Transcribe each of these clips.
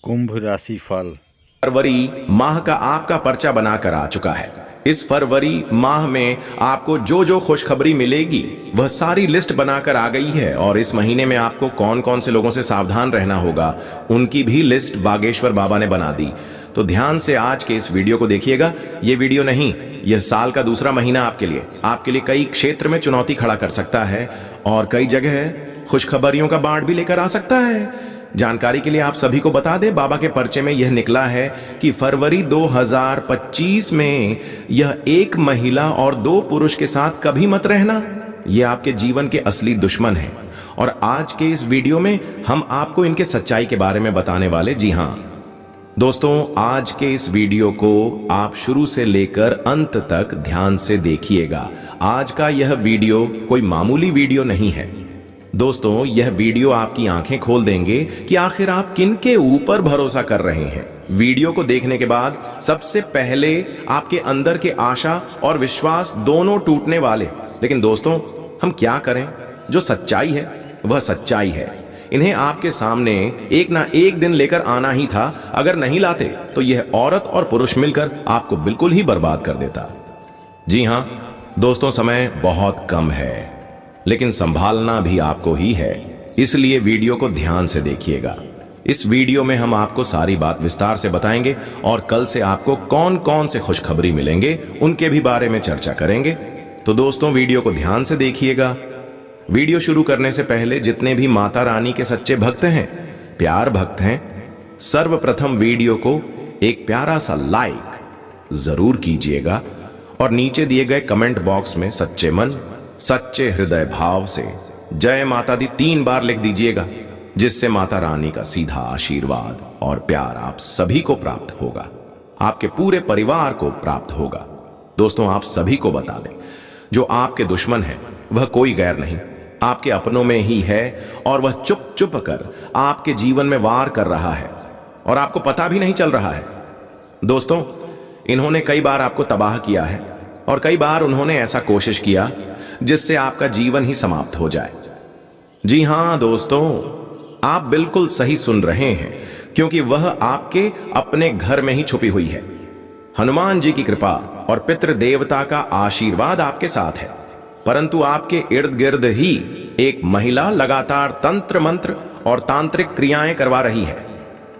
कुंभ राशि फल। फरवरी माह का आपका पर्चा बनाकर आ चुका है। इस फरवरी माह में आपको जो जो खुशखबरी मिलेगी वह सारी लिस्ट बनाकर आ गई है, और इस महीने में आपको कौन कौन से लोगों से सावधान रहना होगा उनकी भी लिस्ट बागेश्वर बाबा ने बना दी। तो ध्यान से आज के इस वीडियो को देखिएगा। ये वीडियो नहीं, यह साल का दूसरा महीना आपके लिए कई क्षेत्र में चुनौती खड़ा कर सकता है और कई जगह खुशखबरियों का बाढ़ भी लेकर आ सकता है। जानकारी के लिए आप सभी को बता दें, बाबा के पर्चे में यह निकला है कि फरवरी 2025 में यह एक महिला और 2 पुरुष के साथ कभी मत रहना। यह आपके जीवन के असली दुश्मन हैं, और आज के इस वीडियो में हम आपको इनके सच्चाई के बारे में बताने वाले। जी हां दोस्तों, आज के इस वीडियो को आप शुरू से लेकर अंत तक ध्यान से देखिएगा। आज का यह वीडियो कोई मामूली वीडियो नहीं है दोस्तों। यह वीडियो आपकी आंखें खोल देंगे कि आखिर आप किन के ऊपर भरोसा कर रहे हैं। वीडियो को देखने के बाद सबसे पहले आपके अंदर के आशा और विश्वास दोनों टूटने वाले। लेकिन दोस्तों, हम क्या करें? जो सच्चाई है वह सच्चाई है। इन्हें आपके सामने एक ना एक दिन लेकर आना ही था। अगर नहीं लाते तो यह औरत और पुरुष मिलकर आपको बिल्कुल ही बर्बाद कर देता। जी हां दोस्तों, समय बहुत कम है, लेकिन संभालना भी आपको ही है। इसलिए वीडियो को ध्यान से देखिएगा। इस वीडियो में हम आपको सारी बात विस्तार से बताएंगे, और कल से आपको कौन कौन से खुशखबरी मिलेंगे उनके भी बारे में चर्चा करेंगे। तो दोस्तों, वीडियो को ध्यान से देखिएगा। वीडियो शुरू करने से पहले जितने भी माता रानी के सच्चे भक्त हैं, प्यार भक्त हैं, सर्वप्रथम वीडियो को एक प्यारा सा लाइक जरूर कीजिएगा, और नीचे दिए गए कमेंट बॉक्स में सच्चे मन सच्चे हृदय भाव से जय माता दी 3 बार लिख दीजिएगा, जिससे माता रानी का सीधा आशीर्वाद और प्यार आप सभी को प्राप्त होगा, आपके पूरे परिवार को प्राप्त होगा। दोस्तों, आप सभी को बता दें, जो आपके दुश्मन है वह कोई गैर नहीं, आपके अपनों में ही है, और वह चुप चुप कर आपके जीवन में वार कर रहा है और आपको पता भी नहीं चल रहा है। दोस्तों, इन्होंने कई बार आपको तबाह किया है, और कई बार उन्होंने ऐसा कोशिश किया जिससे आपका जीवन ही समाप्त हो जाए। जी हां दोस्तों, आप बिल्कुल सही सुन रहे हैं, क्योंकि वह आपके अपने घर में ही छुपी हुई है। हनुमान जी की कृपा और पितृ देवता का आशीर्वाद आपके साथ है, परंतु आपके इर्द गिर्द ही एक महिला लगातार तंत्र मंत्र और तांत्रिक क्रियाएं करवा रही है।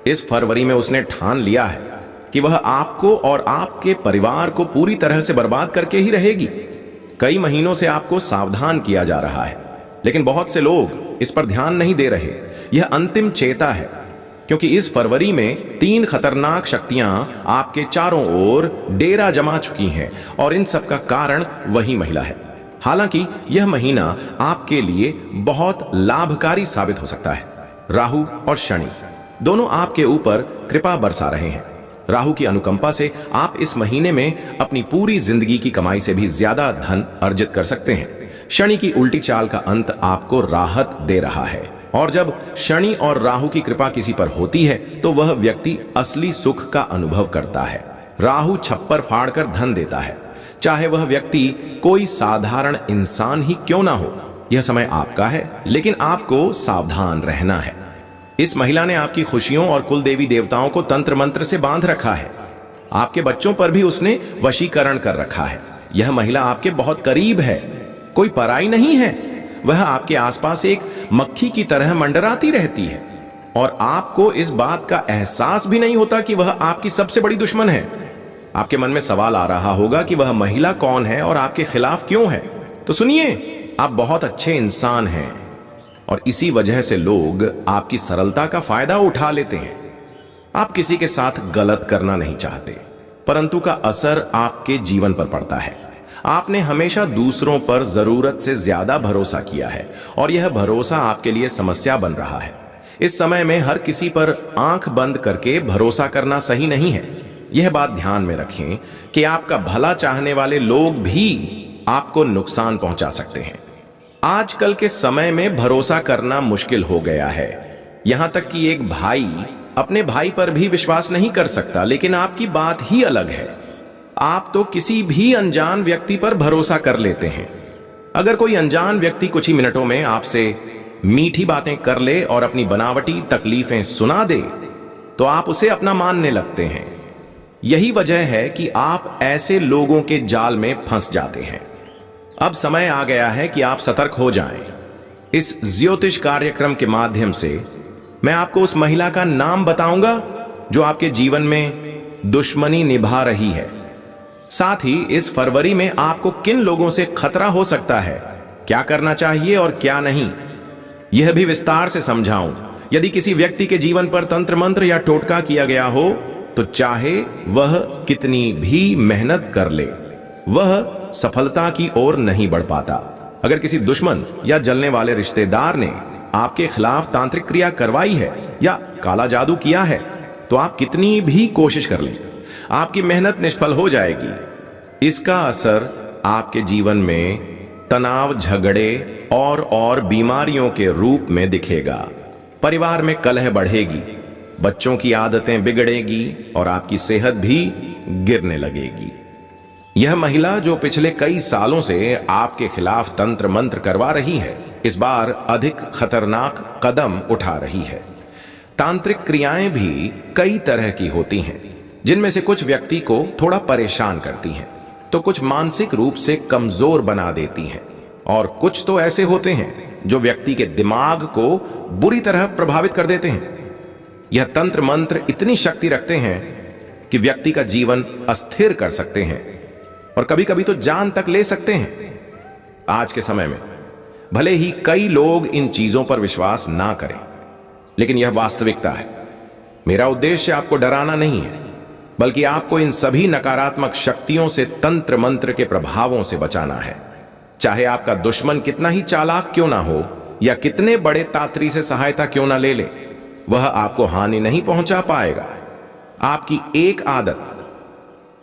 इस फरवरी में उसने ठान लिया है कि वह आपको और आपके परिवार को पूरी तरह से बर्बाद करके ही रहेगी। कई महीनों से आपको सावधान किया जा रहा है, लेकिन बहुत से लोग इस पर ध्यान नहीं दे रहे। यह अंतिम चेता है, क्योंकि इस फरवरी में 3 खतरनाक शक्तियां आपके चारों ओर डेरा जमा चुकी हैं, और इन सब का कारण वही महिला है। हालांकि यह महीना आपके लिए बहुत लाभकारी साबित हो सकता है। राहु और शनि दोनों आपके ऊपर कृपा बरसा रहे हैं। राहु की अनुकंपा से आप इस महीने में अपनी पूरी जिंदगी की कमाई से भी ज्यादा धन अर्जित कर सकते हैं। शनि की उल्टी चाल का अंत आपको राहत दे रहा है, और जब शनि और राहु की कृपा किसी पर होती है तो वह व्यक्ति असली सुख का अनुभव करता है। राहु छप्पर फाड़कर धन देता है, चाहे वह व्यक्ति कोई साधारण इंसान ही क्यों ना हो। यह समय आपका है, लेकिन आपको सावधान रहना है। इस महिला ने आपकी खुशियों और कुल देवी देवताओं को तंत्र मंत्र से बांध रखा है। आपके बच्चों पर भी उसने वशीकरण कर रखा है। यह महिला आपके बहुत करीब है, कोई पराई नहीं है। वह आपके आसपास एक मक्खी की तरह मंडराती रहती है, और आपको इस बात का एहसास भी नहीं होता कि वह आपकी सबसे बड़ी दुश्मन है। आपके मन में सवाल आ रहा होगा कि वह महिला कौन है और आपके खिलाफ क्यों है। तो सुनिए, आप बहुत अच्छे इंसान हैं, और इसी वजह से लोग आपकी सरलता का फायदा उठा लेते हैं। आप किसी के साथ गलत करना नहीं चाहते, परंतु का असर आपके जीवन पर पड़ता है। आपने हमेशा दूसरों पर जरूरत से ज्यादा भरोसा किया है, और यह भरोसा आपके लिए समस्या बन रहा है। इस समय में हर किसी पर आंख बंद करके भरोसा करना सही नहीं है। यह बात ध्यान में रखें कि आपका भला चाहने वाले लोग भी आपको नुकसान पहुंचा सकते हैं। आजकल के समय में भरोसा करना मुश्किल हो गया है। यहां तक कि एक भाई अपने भाई पर भी विश्वास नहीं कर सकता, लेकिन आपकी बात ही अलग है। आप तो किसी भी अनजान व्यक्ति पर भरोसा कर लेते हैं। अगर कोई अनजान व्यक्ति कुछ ही मिनटों में आपसे मीठी बातें कर ले और अपनी बनावटी तकलीफें सुना दे, तो आप उसे अपना मानने लगते हैं। यही वजह है कि आप ऐसे लोगों के जाल में फंस जाते हैं। अब समय आ गया है कि आप सतर्क हो जाएं। इस ज्योतिष कार्यक्रम के माध्यम से मैं आपको उस महिला का नाम बताऊंगा जो आपके जीवन में दुश्मनी निभा रही है। साथ ही इस फरवरी में आपको किन लोगों से खतरा हो सकता है, क्या करना चाहिए और क्या नहीं, यह भी विस्तार से समझाऊं। यदि किसी व्यक्ति के जीवन पर तंत्र मंत्र या टोटका किया गया हो तो चाहे वह कितनी भी मेहनत कर ले, वह सफलता की ओर नहीं बढ़ पाता। अगर किसी दुश्मन या जलने वाले रिश्तेदार ने आपके खिलाफ तांत्रिक क्रिया करवाई है या काला जादू किया है तो आप कितनी भी कोशिश कर लें, आपकी मेहनत निष्फल हो जाएगी। इसका असर आपके जीवन में तनाव, झगड़े और बीमारियों के रूप में दिखेगा। परिवार में कलह बढ़ेगी, बच्चों की आदतें बिगड़ेगी और आपकी सेहत भी गिरने लगेगी। यह महिला जो पिछले कई सालों से आपके खिलाफ तंत्र मंत्र करवा रही है, इस बार अधिक खतरनाक कदम उठा रही है। तांत्रिक क्रियाएं भी कई तरह की होती हैं, जिनमें से कुछ व्यक्ति को थोड़ा परेशान करती हैं, तो कुछ मानसिक रूप से कमजोर बना देती हैं, और कुछ तो ऐसे होते हैं जो व्यक्ति के दिमाग को बुरी तरह प्रभावित कर देते हैं। यह तंत्र मंत्र इतनी शक्ति रखते हैं कि व्यक्ति का जीवन अस्थिर कर सकते हैं और कभी कभी तो जान तक ले सकते हैं। आज के समय में भले ही कई लोग इन चीजों पर विश्वास ना करें, लेकिन यह वास्तविकता है। मेरा उद्देश्य आपको डराना नहीं है, बल्कि आपको इन सभी नकारात्मक शक्तियों से, तंत्र मंत्र के प्रभावों से बचाना है। चाहे आपका दुश्मन कितना ही चालाक क्यों ना हो या कितने बड़े तांत्री से सहायता क्यों ना ले ले, वह आपको हानि नहीं पहुंचा पाएगा। आपकी एक आदत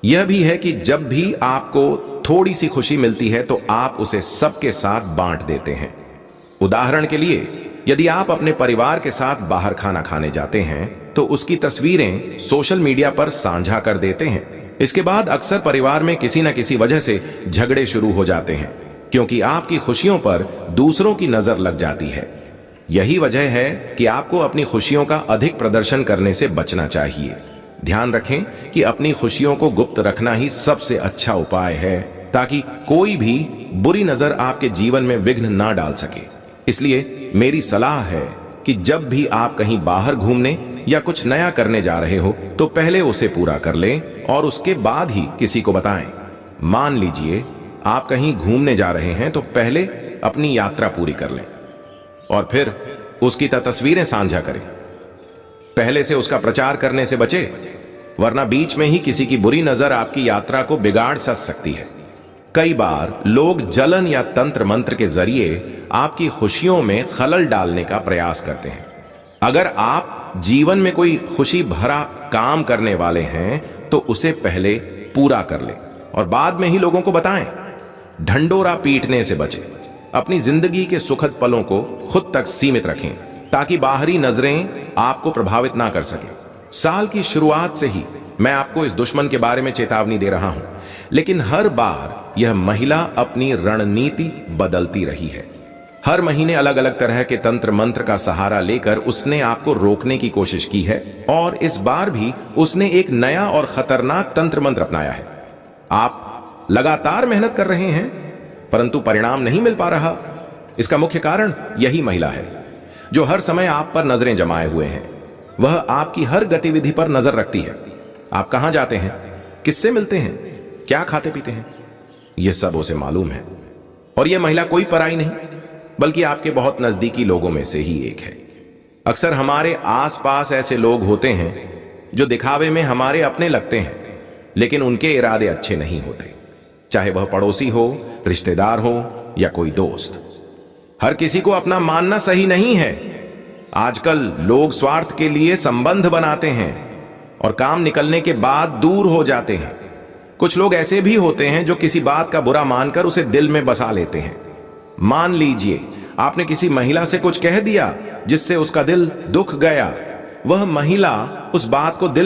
यह भी है कि जब भी आपको थोड़ी सी खुशी मिलती है तो आप उसे सबके साथ बांट देते हैं। उदाहरण के लिए, यदि आप अपने परिवार के साथ बाहर खाना खाने जाते हैं तो उसकी तस्वीरें सोशल मीडिया पर साझा कर देते हैं। इसके बाद अक्सर परिवार में किसी न किसी वजह से झगड़े शुरू हो जाते हैं, क्योंकि आपकी खुशियों पर दूसरों की नजर लग जाती है। यही वजह है कि आपको अपनी खुशियों का अधिक प्रदर्शन करने से बचना चाहिए। ध्यान रखें कि अपनी खुशियों को गुप्त रखना ही सबसे अच्छा उपाय है, ताकि कोई भी बुरी नजर आपके जीवन में विघ्न ना डाल सके। इसलिए मेरी सलाह है कि जब भी आप कहीं बाहर घूमने या कुछ नया करने जा रहे हो तो पहले उसे पूरा कर लें और उसके बाद ही किसी को बताएं। मान लीजिए आप कहीं घूमने जा रहे हैं तो पहले अपनी यात्रा पूरी कर लें और फिर उसकी तस्वीरें साझा करें। पहले से उसका प्रचार करने से बचे, वरना बीच में ही किसी की बुरी नजर आपकी यात्रा को बिगाड़ सकती है। कई बार लोग जलन या तंत्र मंत्र के जरिए आपकी खुशियों में खलल डालने का प्रयास करते हैं। अगर आप जीवन में कोई खुशी भरा काम करने वाले हैं तो उसे पहले पूरा कर लें और बाद में ही लोगों को बताएं। ढंडोरा पीटने से बचें। अपनी जिंदगी के सुखद पलों को खुद तक सीमित रखें, ताकि बाहरी नजरें आपको प्रभावित ना कर सके। साल की शुरुआत से ही मैं आपको इस दुश्मन के बारे में चेतावनी दे रहा हूं, लेकिन हर बार यह महिला अपनी रणनीति बदलती रही है। हर महीने अलग अलग तरह के तंत्र मंत्र का सहारा लेकर उसने आपको रोकने की कोशिश की है, और इस बार भी उसने एक नया और खतरनाक तंत्र मंत्र अपनाया है। आप लगातार मेहनत कर रहे हैं परंतु परिणाम नहीं मिल पा रहा। इसका मुख्य कारण यही महिला है, जो हर समय आप पर नजरें जमाए हुए हैं। वह आपकी हर गतिविधि पर नजर रखती है। आप कहां जाते हैं, किससे मिलते हैं, क्या खाते पीते हैं, यह सब उसे मालूम है। और यह महिला कोई पराई नहीं, बल्कि आपके बहुत नजदीकी लोगों में से ही एक है। अक्सर हमारे आसपास ऐसे लोग होते हैं जो दिखावे में हमारे अपने लगते हैं, लेकिन उनके इरादे अच्छे नहीं होते, चाहे वह पड़ोसी हो, रिश्तेदार हो या कोई दोस्त। हर किसी को अपना मानना सही नहीं है। आजकल लोग स्वार्थ के लिए संबंध बनाते हैं और काम निकलने के बाद दूर हो जाते हैं। कुछ लोग ऐसे भी होते हैं जो किसी बात का बुरा मानकर उसे दिल में बसा लेते हैं। मान लीजिए आपने किसी महिला से कुछ कह दिया जिससे उसका दिल दुख गया। वह महिला उस बात को दिल